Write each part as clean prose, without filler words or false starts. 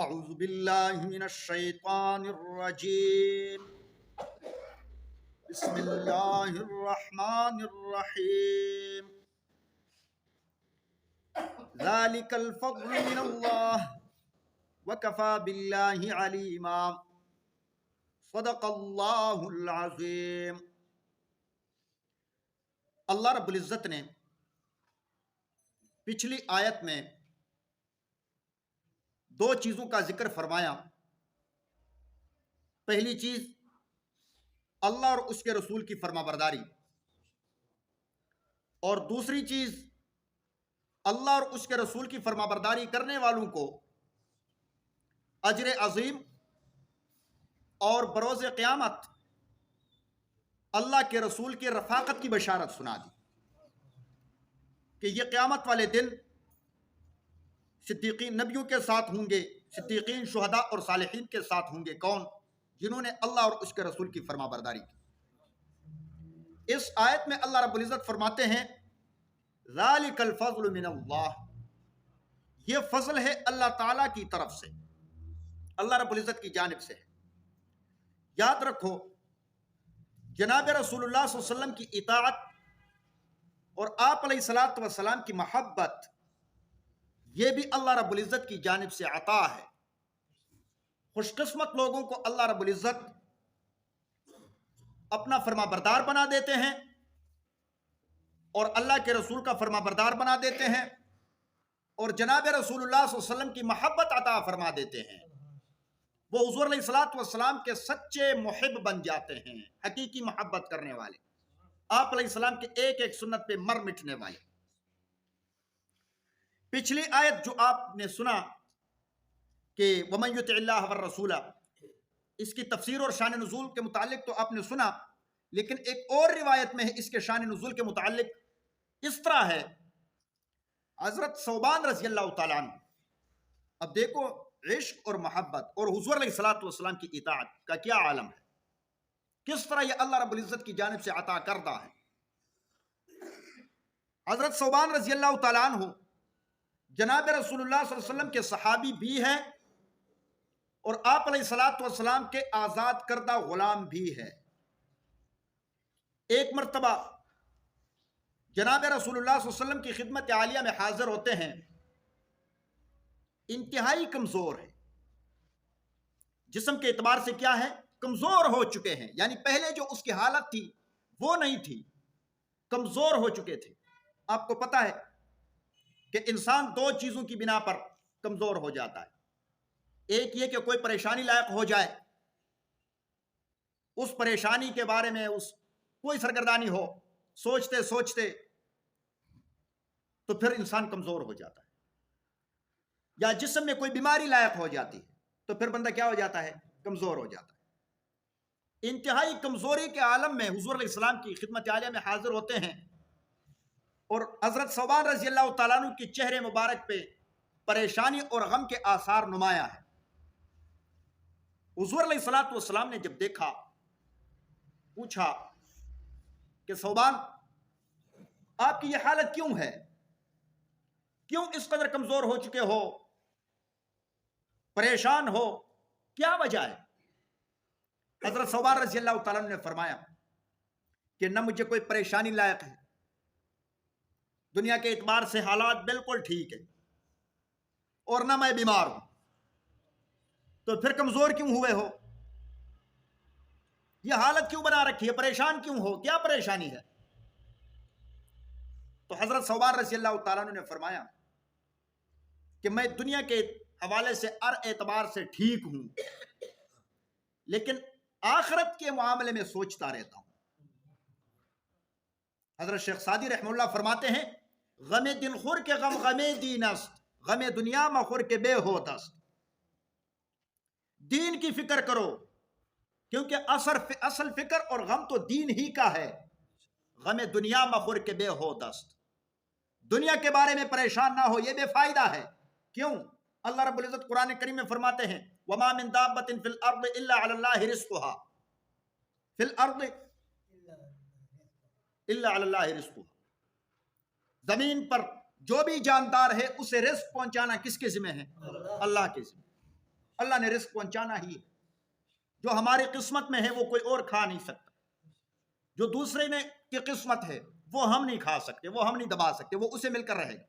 اعوذ باللہ من الشیطان الرجیم بسم اللہ الرحمن الرحیم ذالک الفضل من اللہ وکفى باللہ علیما صدق اللہ العظیم۔ اللہ رب العزت نے پچھلی آیت میں دو چیزوں کا ذکر فرمایا۔ پہلی چیز اللہ اور اس کے رسول کی فرما برداری، اور دوسری چیز اللہ اور اس کے رسول کی فرما برداری کرنے والوں کو اجر عظیم اور بروز قیامت اللہ کے رسول کی رفاقت کی بشارت سنا دی کہ یہ قیامت والے دن صدیقین نبیوں کے ساتھ ہوں گے، صدیقین شہداء اور صالحین کے ساتھ ہوں گے۔ کون؟ جنہوں نے اللہ اور اس کے رسول کی فرما برداری کی۔ اس آیت میں اللہ رب العزت فرماتے ہیں ذالک الفضل من اللہ، یہ فضل ہے اللہ تعالیٰ کی طرف سے، اللہ رب العزت کی جانب سے ہے۔ یاد رکھو، جناب رسول اللہ صلی اللہ علیہ وسلم کی اطاعت اور آپ علیہ الصلوۃ والسلام کی محبت، یہ بھی اللہ رب العزت کی جانب سے عطا ہے۔ خوش قسمت لوگوں کو اللہ رب العزت اپنا فرما بردار بنا دیتے ہیں اور اللہ کے رسول کا فرما بردار بنا دیتے ہیں، اور جناب رسول اللہ صلی اللہ علیہ وسلم کی محبت عطا فرما دیتے ہیں۔ وہ حضور علیہ الصلوۃ والسلام کے سچے محب بن جاتے ہیں، حقیقی محبت کرنے والے، آپ علیہ السلام کے ایک ایک سنت پہ مر مٹنے والے۔ پچھلی آیت جو آپ نے سنا کہ وَمَن يُطِعِ اللَّهَ وَالرَّسُولَ، اس کی تفسیر اور شان نزول کے متعلق تو آپ نے سنا، لیکن ایک اور روایت میں ہے اس کے شان نزول کے متعلق اس طرح ہے۔ حضرت ثوبان رضی اللہ تعالیٰ عنہ، اب دیکھو عشق اور محبت اور حضور علیہ الصلوۃ والسلام کی اطاعت کا کیا عالم ہے، کس طرح یہ اللہ رب العزت کی جانب سے عطا کردہ ہے۔ حضرت ثوبان رضی اللہ تعالیٰ عنہ جناب رسول اللہ صلی اللہ علیہ وسلم کے صحابی بھی ہیں اور آپ علیہ الصلوۃ والسلام کے آزاد کردہ غلام بھی ہے۔ ایک مرتبہ جناب رسول اللہ صلی اللہ علیہ وسلم کی خدمت عالیہ میں حاضر ہوتے ہیں، انتہائی کمزور ہے، جسم کے اعتبار سے کیا ہے، کمزور ہو چکے ہیں، یعنی پہلے جو اس کی حالت تھی وہ نہیں تھی، کمزور ہو چکے تھے۔ آپ کو پتہ ہے کہ انسان دو چیزوں کی بنا پر کمزور ہو جاتا ہے، ایک یہ کہ کوئی پریشانی لائق ہو جائے، اس پریشانی کے بارے میں اس کوئی سرگردانی ہو، سوچتے سوچتے تو پھر انسان کمزور ہو جاتا ہے، یا جسم میں کوئی بیماری لائق ہو جاتی ہے تو پھر بندہ کیا ہو جاتا ہے، کمزور ہو جاتا ہے۔ انتہائی کمزوری کے عالم میں حضور علیہ السلام کی خدمت عالیہ میں حاضر ہوتے ہیں، اور حضرت ثوبان رضی اللہ تعالیٰ عنہ کی چہرے مبارک پہ پریشانی اور غم کے آثار نمایاں ہیں۔ حضور علیہ الصلوۃ والسلام نے جب دیکھا، پوچھا کہ ثوبان، آپ کی یہ حالت کیوں ہے، کیوں اس قدر کمزور ہو چکے ہو، پریشان ہو، کیا وجہ ہے؟ حضرت ثوبان رضی اللہ تعالیٰ عنہ نے فرمایا کہ نہ مجھے کوئی پریشانی لائق ہے، دنیا کے اعتبار سے حالات بالکل ٹھیک ہے، اور نہ میں بیمار ہوں، تو پھر کمزور کیوں ہوئے ہو، یہ حالت کیوں بنا رکھی ہے، پریشان کیوں ہو، کیا پریشانی ہے؟ تو حضرت ثوبان رضی اللہ تعالیٰ عنہ نے فرمایا کہ میں دنیا کے حوالے سے ہر اعتبار سے ٹھیک ہوں، لیکن آخرت کے معاملے میں سوچتا رہتا ہوں۔ حضرت شیخ سعدی رحمہ اللہ فرماتے ہیں غم دل خور کے غم غم دین است، غم دنیا مخور کے بے ہوت است۔ دین کی فکر کرو، کیونکہ اصل فکر اور غم تو دین ہی کا ہے۔ غم دنیا مخور کے بے ہوت است، دنیا کے بارے میں پریشان نہ ہو، یہ بے فائدہ ہے۔ کیوں؟ اللہ رب العزت قرآن کریم میں فرماتے ہیں وَمَا مِن دَابَّةٍ فِي الْأَرْضِ إِلَّا عَلَى اللَّهِ رِزْقُهَا، فِي الْأَرْضِ إِلَّا عَلَى اللَّهِ رِزْقُهَا، زمین پر جو بھی جاندار ہے اسے رزق پہنچانا کس کے ذمہ ہے؟ اللہ کے ذمہ۔ اللہ نے رزق پہنچانا ہی ہے، جو ہماری قسمت میں ہے وہ کوئی اور کھا نہیں سکتا، جو دوسرے نے کی قسمت ہے وہ ہم نہیں کھا سکتے، وہ ہم نہیں دبا سکتے، وہ اسے مل کر رہے گا۔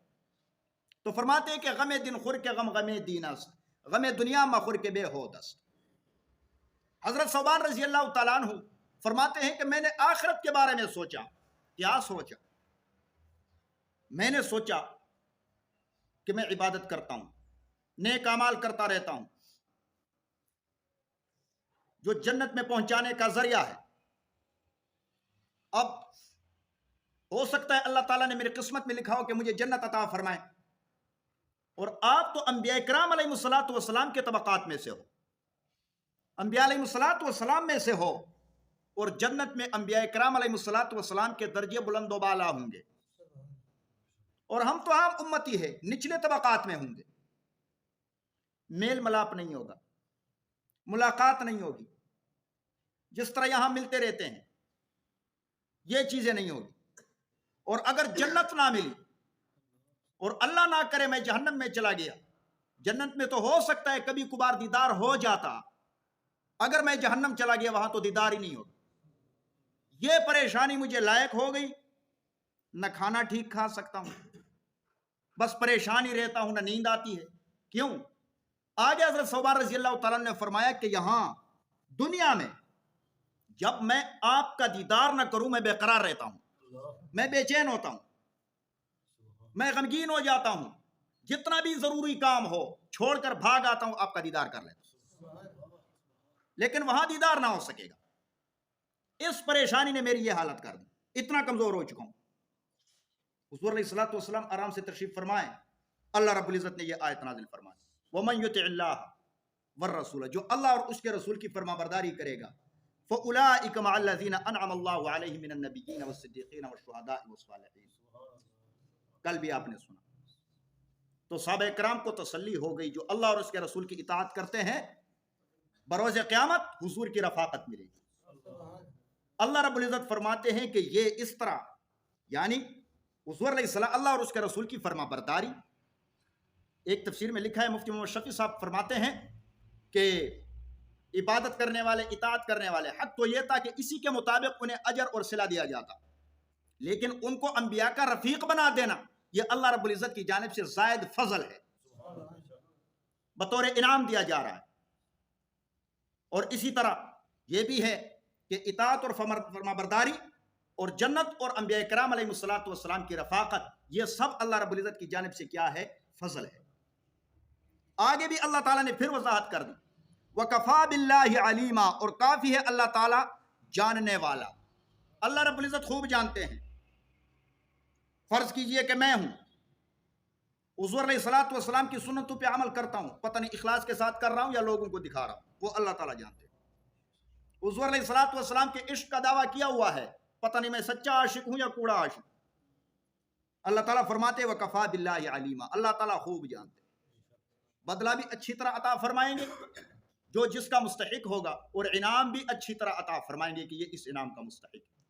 تو فرماتے ہیں کہ غم دن خور کے غم غم دین است، غم دنیا مخور کے بے ہو دست۔ حضرت ثوبان رضی اللہ تعالیٰ عنہ فرماتے ہیں کہ میں نے آخرت کے بارے میں سوچا۔ کیا سوچا؟ میں نے سوچا کہ میں عبادت کرتا ہوں، نیک اعمال کرتا رہتا ہوں، جو جنت میں پہنچانے کا ذریعہ ہے۔ اب ہو سکتا ہے اللہ تعالیٰ نے میری قسمت میں لکھا ہو کہ مجھے جنت عطا فرمائے، اور آپ تو انبیاء کرام علیہ الصلوۃ والسلام کے طبقات میں سے ہو، انبیاء علیہ الصلوۃ والسلام میں سے ہو، اور جنت میں انبیاء کرام علیہ الصلوۃ والسلام کے درجے بلند و بالا ہوں گے، اور ہم تو عام امتی ہے، نچلے طبقات میں ہوں گے۔ میل ملاپ نہیں ہوگا، ملاقات نہیں ہوگی، جس طرح یہاں ملتے رہتے ہیں یہ چیزیں نہیں ہوگی۔ اور اگر جنت نہ ملی اور اللہ نہ کرے میں جہنم میں چلا گیا، جنت میں تو ہو سکتا ہے کبھی کبھار دیدار ہو جاتا، اگر میں جہنم چلا گیا وہاں تو دیدار ہی نہیں ہوگا۔ یہ پریشانی مجھے لائق ہو گئی، نہ کھانا ٹھیک کھا سکتا ہوں، بس پریشان ہی رہتا ہوں، نہ نیند آتی ہے۔ کیوں؟ آگے حضرت ثوبان رضی اللہ تعالیٰ نے فرمایا کہ یہاں دنیا میں جب میں آپ کا دیدار نہ کروں میں بے قرار رہتا ہوں، میں بے چین ہوتا ہوں، میں غمگین ہو جاتا ہوں، جتنا بھی ضروری کام ہو چھوڑ کر بھاگ آتا ہوں، آپ کا دیدار کر لیتا ہوں، لیکن وہاں دیدار نہ ہو سکے گا۔ اس پریشانی نے میری یہ حالت کر دی، اتنا کمزور ہو چکا ہوں۔ حضور علیہ الصلوۃ والسلام آرام سے تشریف فرمائے، اللہ رب العزت نے یہ آیت نازل فرمائی، وَمَن يُطِعِ اللَّهَ وَالرَّسُولَ، جو اللہ اور اس کے رسول کی فرما برداری کرے گا، فَأُولَٰئِكَ مَعَ الَّذِينَ أَنْعَمَ اللَّهُ عَلَيْهِم مِّنَ النَّبِيِّينَ وَالصِّدِّيقِينَ وَالشُّهَدَاءِ وَالصَّالِحِينَ۔ کل بھی آپ نے سنا، تو صحابہ کرام کو تسلی ہو گئی، جو اللہ اور اس کے رسول کی اطاعت کرتے ہیں بروز قیامت حضور کی رفاقت ملے گی۔ اللہ رب العزت فرماتے ہیں کہ یہ اس طرح، یعنی حضور علیہ السلام اللہ اور اس کے رسول کی فرما برداری، ایک تفسیر میں لکھا ہے مفتی محمد شفیع صاحب فرماتے ہیں کہ عبادت کرنے والے، اطاعت کرنے والے، حق تو یہ تھا کہ اسی کے مطابق انہیں اجر اور صلہ دیا جاتا، لیکن ان کو انبیاء کا رفیق بنا دینا یہ اللہ رب العزت کی جانب سے زائد فضل ہے، بطور انعام دیا جا رہا ہے۔ اور اسی طرح یہ بھی ہے کہ اطاعت اور فرما برداری اور جنت اور انبیاء کرام علیہ الصلوۃ والسلام کی رفاقت، یہ سب اللہ رب العزت کی جانب سے کیا ہے؟ فضل ہے۔ آگے بھی اللہ تعالیٰ نے پھر وضاحت کر دی، وَكَفَى بِاللَّهِ عَلِيمًا، اور کافی ہے اللہ تعالیٰ جاننے والا۔ اللہ رب العزت خوب جانتے ہیں۔ فرض کیجئے کہ میں ہوں، حضور علیہ الصلوۃ والسلام کی سنتوں پہ عمل کرتا ہوں، پتہ نہیں اخلاص کے ساتھ کر رہا ہوں یا لوگوں کو دکھا رہا ہوں، وہ اللہ تعالیٰ جانتے ہیں۔ حضور علیہ الصلوۃ والسلام کے عشق کا دعویٰ کیا ہوا ہے، پتہ نہیں میں سچا عاشق ہوں یا کوڑا عاشق۔ اللہ تعالیٰ فرماتے وَكَفَى بِاللَّهِ عَلِيمًا، اللہ تعالیٰ خوب جانتے ہیں۔ بدلہ بھی اچھی طرح عطا فرمائیں گے جو جس کا مستحق ہوگا، اور انعام بھی اچھی طرح عطا فرمائیں گے کہ یہ اس انعام کا مستحق ہے۔